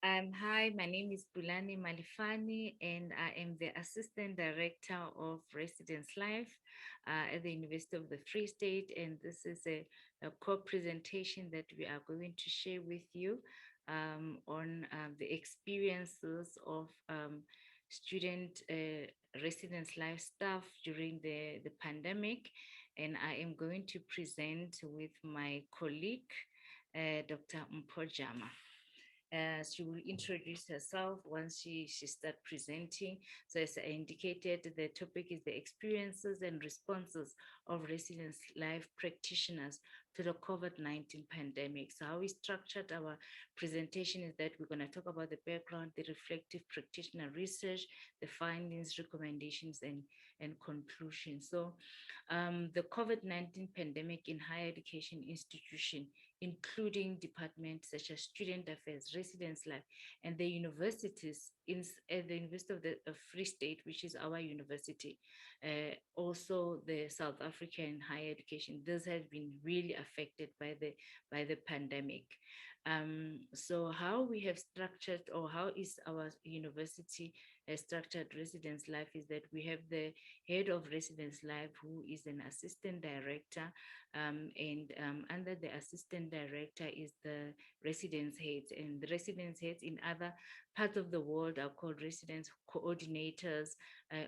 Hi, my name is Pulane Malefane, and I am the Assistant Director of Residence Life at the University of the Free State. And this is a co-presentation that we are going to share with you on the experiences of student residence life staff during the pandemic. And I am going to present with my colleague, Dr. Mpho Jama. She will introduce herself once she start presenting. So as I indicated, the topic is the experiences and responses of residence life practitioners to the COVID-19 pandemic. So how we structured our presentation is that we're going to talk about the background, the reflective practitioner research, the findings, recommendations, and conclusions. So the COVID-19 pandemic in higher education institution, including departments such as student affairs, residence life, and the universities at the University of the Free State, which is our university, also the South African higher education. This has been really affected by the pandemic. So how we have structured, or how is our university structured residence life, is that we have the head of residence life, who is an assistant director, and under the assistant director is the residence heads, and the residence heads in other parts of the world are called residence coordinators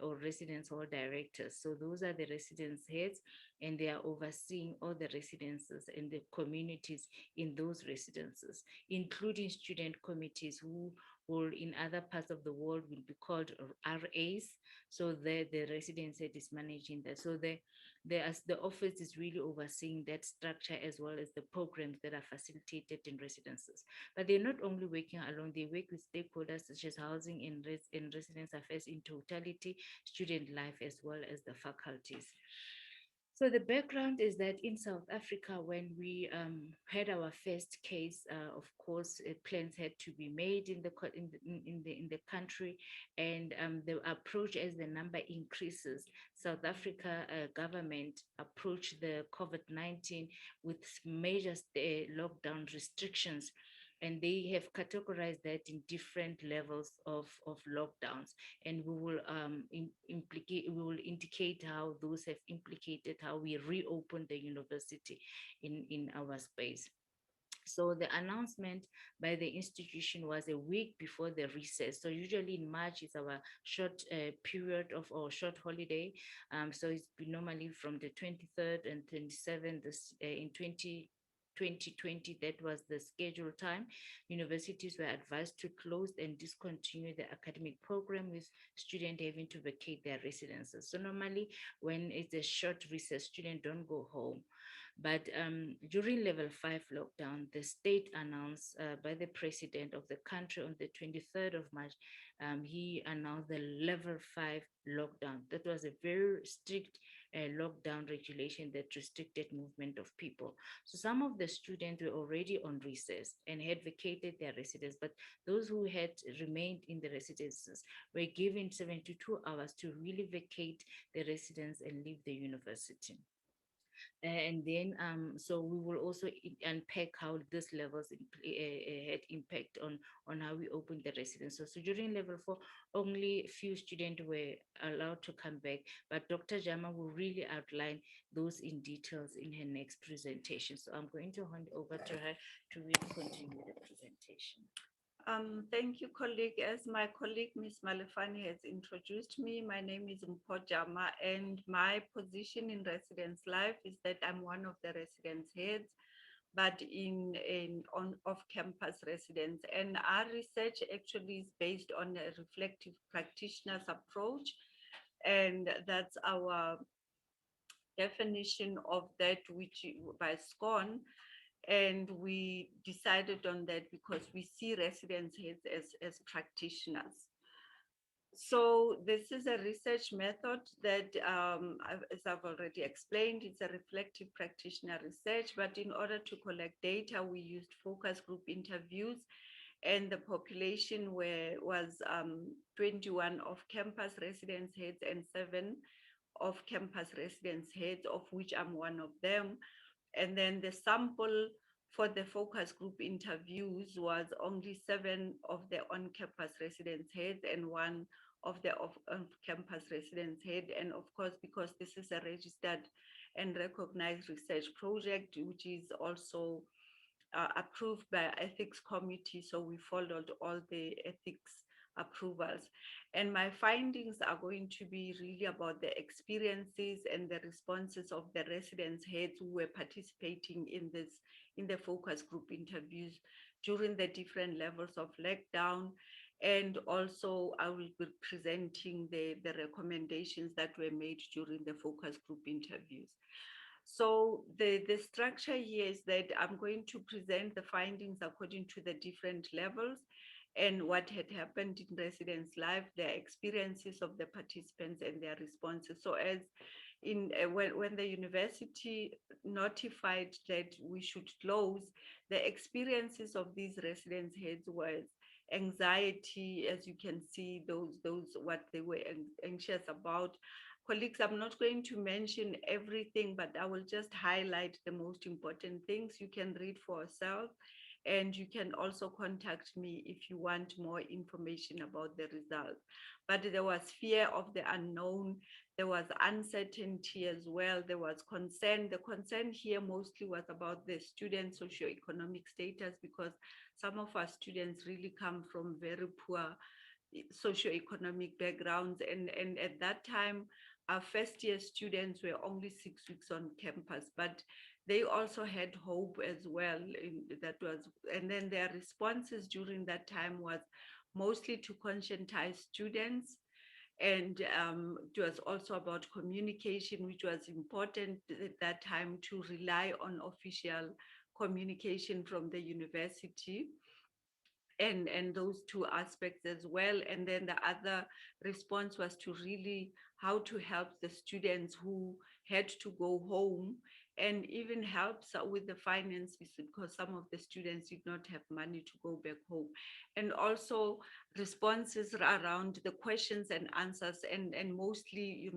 or residence hall directors. So those are the residence heads, and they are overseeing all the residences and the communities in those residences, including student committees who will in other parts of the world will be called RAs. So the residence head is managing that. So the office is really overseeing that structure, as well as the programs that are facilitated in residences. But they're not only working alone, they work with stakeholders such as housing and residence affairs in totality, student life, as well as the faculties. So the background is that in South Africa, when we had our first case, of course, plans had to be made in the country, and the approach, as the number increases, South Africa government approached the COVID-19 with major lockdown restrictions, and they have categorized that in different levels of lockdowns, and we will indicate how those have implicated how we reopen the university in our space. So the announcement by the institution was a week before the recess. So usually in March is our short period of our short holiday. So it's been normally from the 23rd and 27th in 2020, that was the scheduled time. Universities were advised to close and discontinue the academic program, with students having to vacate their residences. So normally when it's a short recess, students don't go home. But during level 5 lockdown, the state announced by the president of the country on the 23rd of March, he announced the level 5 lockdown. That was a very strict lockdown regulation that restricted movement of people. So some of the students were already on recess and had vacated their residence, but those who had remained in the residences were given 72 hours to really vacate the residence and leave the university. And then so we will also unpack how this levels had impact on how we open the residence. So during level 4, only few students were allowed to come back, but Dr. Jama will really outline those in details in her next presentation. So I'm going to hand over to her to really continue the presentation. Thank you, colleague. As my colleague, Ms. Malefane, has introduced me, my name is Mpho Jama, and my position in residence life is that I'm one of the residence heads, but in on off-campus residence. And our research actually is based on a reflective practitioners approach, and that's our definition of that, which by SCON. And we decided on that because we see residence heads as practitioners. So this is a research method that, as I've already explained, it's a reflective practitioner research, but in order to collect data, we used focus group interviews, and the population was 21 off-campus residence heads and 7 off-campus residence heads, of which I'm one of them. And then the sample for the focus group interviews was only 7 of the on-campus residence heads and 1 of the off-campus residence head. And of course, because this is a registered and recognized research project, which is also approved by ethics committee, so we followed all the ethics approvals. And my findings are going to be really about the experiences and the responses of the residence heads who were participating in the focus group interviews during the different levels of lockdown. And also I will be presenting the recommendations that were made during the focus group interviews. So the structure here is that I'm going to present the findings according to the different levels and what had happened in residence life, their experiences of the participants and their responses. So as when the university notified that we should close, the experiences of these residence heads was anxiety, as you can see, those what they were anxious about. Colleagues, I'm not going to mention everything, but I will just highlight the most important things. You can read for yourself, and you can also contact me if you want more information about the results. But there was fear of the unknown, there was uncertainty as well, there was concern. The concern here mostly was about the student socioeconomic status, because some of our students really come from very poor socioeconomic backgrounds. And at that time, our first year students were only 6 weeks on campus, but they also had hope as well. That was, and then their responses during that time was mostly to conscientize students. And it was also about communication, which was important at that time, to rely on official communication from the university, and those two aspects as well. And then the other response was to really how to help the students who had to go home, and even helps with the finances, because some of the students did not have money to go back home. And also responses around the questions and answers, and mostly,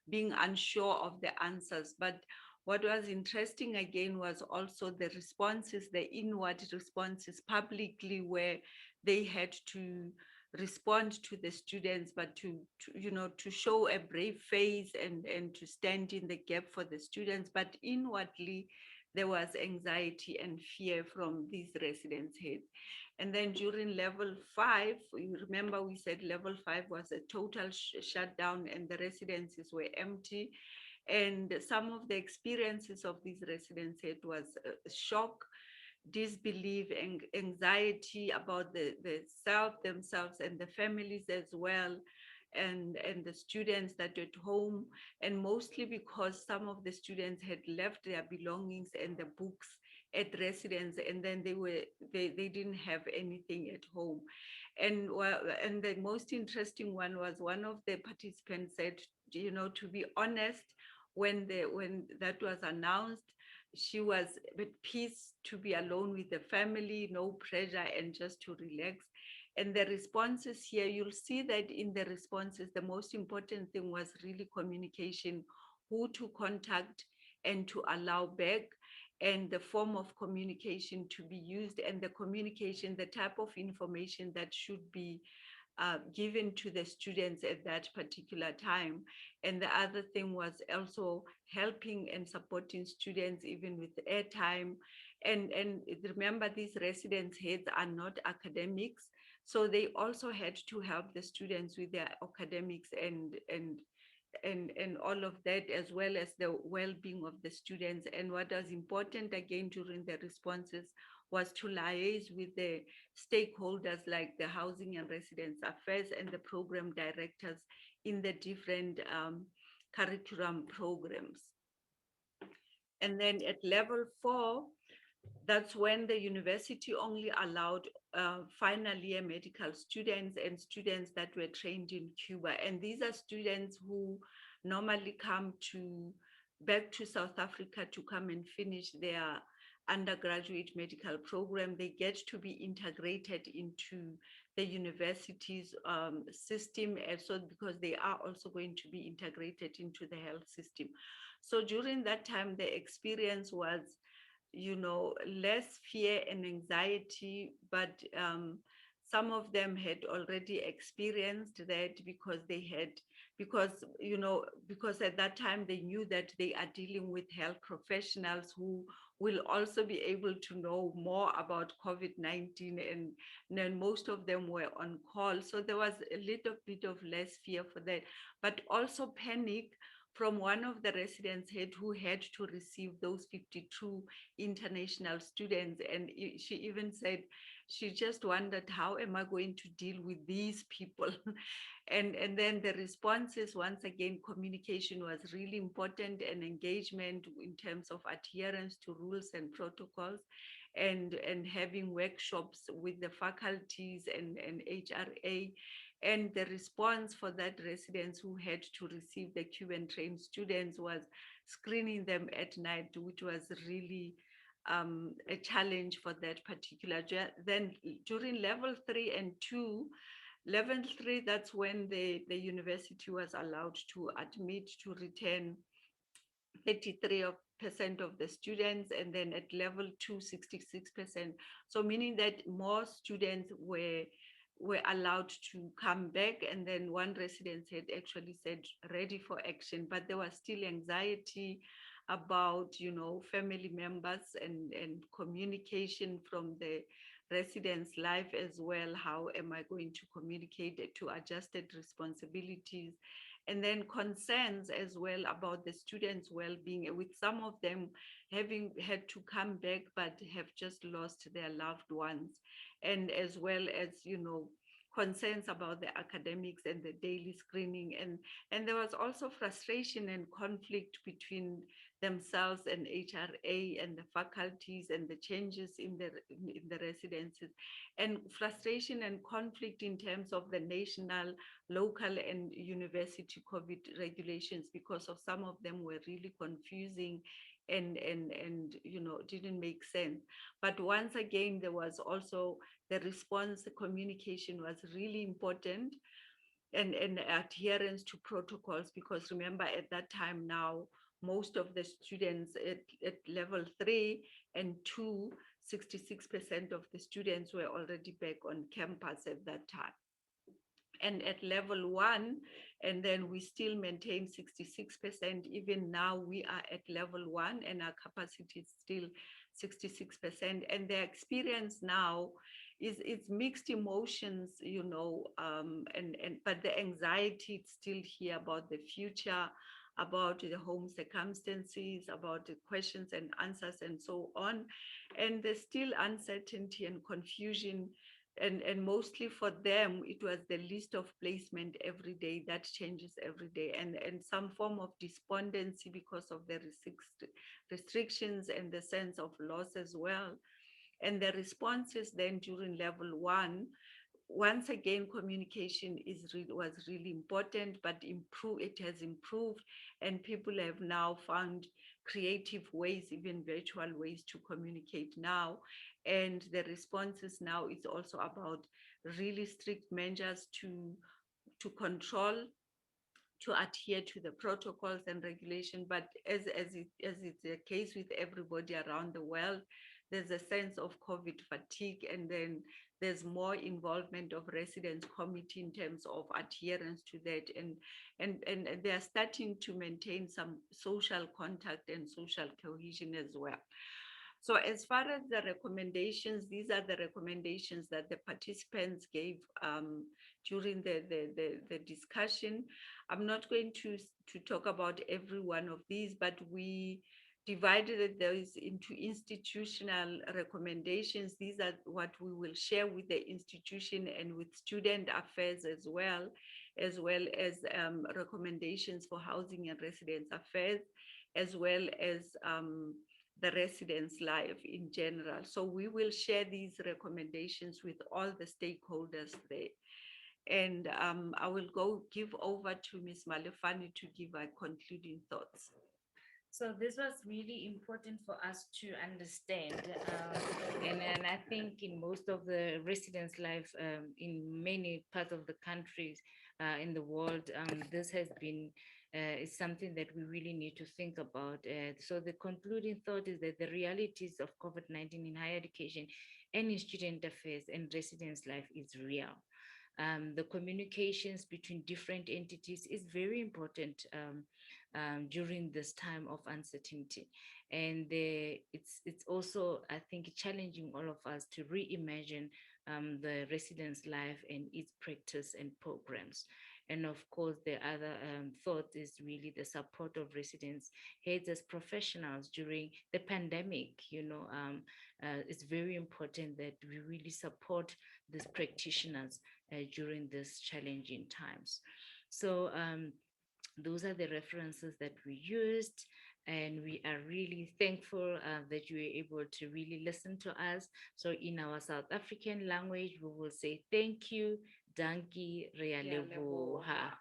being unsure of the answers. But what was interesting again was also the responses, the inward responses publicly, where they had to respond to the students, but to show a brave face, and to stand in the gap for the students. But inwardly, there was anxiety and fear from these residence heads. And then during level 5, you remember we said level 5 was a total shutdown and the residences were empty. And some of the experiences of these residents had was shock, disbelief, and anxiety about the self themselves and the families as well, and the students that were at home. And mostly because some of the students had left their belongings and the books at residence, and then they didn't have anything at home. And the most interesting one was one of the participants said, to be honest, when that was announced, she was at peace to be alone with the family, no pressure, and just to relax. And the responses here, you'll see that in the responses, the most important thing was really communication, who to contact and to allow back, and the form of communication to be used, and the communication, the type of information that should be given to the students at that particular time. And the other thing was also helping and supporting students even with airtime. And remember, these residence heads are not academics, so they also had to help the students with their academics and all of that, as well as the well-being of the students. And what was important again during the responses was to liaise with the stakeholders like the housing and residence affairs and the program directors in the different curriculum programs. And then at level 4, that's when the university only allowed final year medical students and students that were trained in Cuba. And these are students who normally come back to South Africa to come and finish their undergraduate medical program. They get to be integrated into the university's system, so because they are also going to be integrated into the health system. So during that time, the experience was less fear and anxiety, but some of them had already experienced that because at that time they knew that they are dealing with health professionals who will also be able to know more about COVID-19, and then most of them were on call. So there was a little bit of less fear for that, but also panic from one of the residents who had to receive those 52 international students. And she even said she just wondered, how am I going to deal with these people? And then the responses, once again, communication was really important, and engagement in terms of adherence to rules and protocols, and having workshops with the faculties and HRA. And the response for that residents who had to receive the Q and train students was screening them at night, which was really a challenge for that particular. Then during level 3 and 2, level 3, that's when the university was allowed to admit to return 33% of the students, and then at level 2, 66%. So meaning that more students were allowed to come back, and then one resident had actually said ready for action, but there was still anxiety about family members and communication from the residents' life as well. How am I going to communicate to adjusted responsibilities, and then concerns as well about the students' well-being, with some of them having had to come back but have just lost their loved ones, and as well as concerns about the academics and the daily screening. And there was also frustration and conflict between themselves and HRA and the faculties, and the changes in the residences, and frustration and conflict in terms of the national, local, and university COVID regulations, because of some of them were really confusing and didn't make sense. But once again, there was also the response, the communication was really important, and adherence to protocols, because remember at that time now, most of the students at level 3 and 2, 66% of the students were already back on campus at that time. And at level 1, and then we still maintain 66%. Even now we are at level 1 and our capacity is still 66%. And the experience now is it's mixed emotions, and but the anxiety is still here about the future, about the home circumstances, about the questions and answers and so on. And there's still uncertainty and confusion, and mostly for them it was the list of placement every day that changes every day, and some form of despondency because of the restrictions and the sense of loss as well. And the responses then during level 1, once again, communication was really important, but it has improved, and people have now found creative ways, even virtual ways, to communicate now. And the responses now is also about really strict measures to control, to adhere to the protocols and regulation. But as it's the case with everybody around the world, there's a sense of COVID fatigue, and then there's more involvement of residents committee in terms of adherence to that, and they are starting to maintain some social contact and social cohesion as well. So as far as the recommendations, these are the recommendations that the participants gave during the discussion. I'm not going to talk about every one of these, but we divided those into institutional recommendations. These are what we will share with the institution and with student affairs, as well as recommendations for housing and residence affairs, as well as the residents' life in general. So we will share these recommendations with all the stakeholders there. And I will give over to Ms. Malefane to give our concluding thoughts. So this was really important for us to understand, and I think in most of the residents' life in many parts of the countries in the world, this has been is something that we really need to think about. So the concluding thought is that the realities of COVID-19 in higher education and in student affairs and residence life is real. The communications between different entities is very important during this time of uncertainty, and it's also, I think, challenging all of us to reimagine the residence life and its practice and programs. And of course, the other thought is really the support of residents heads as professionals during the pandemic. It's very important that we really support these practitioners during these challenging times. So those are the references that we used, and we are really thankful that you were able to really listen to us. So in our South African language, we will say thank you, danki, re a Ke a leboha. leboha.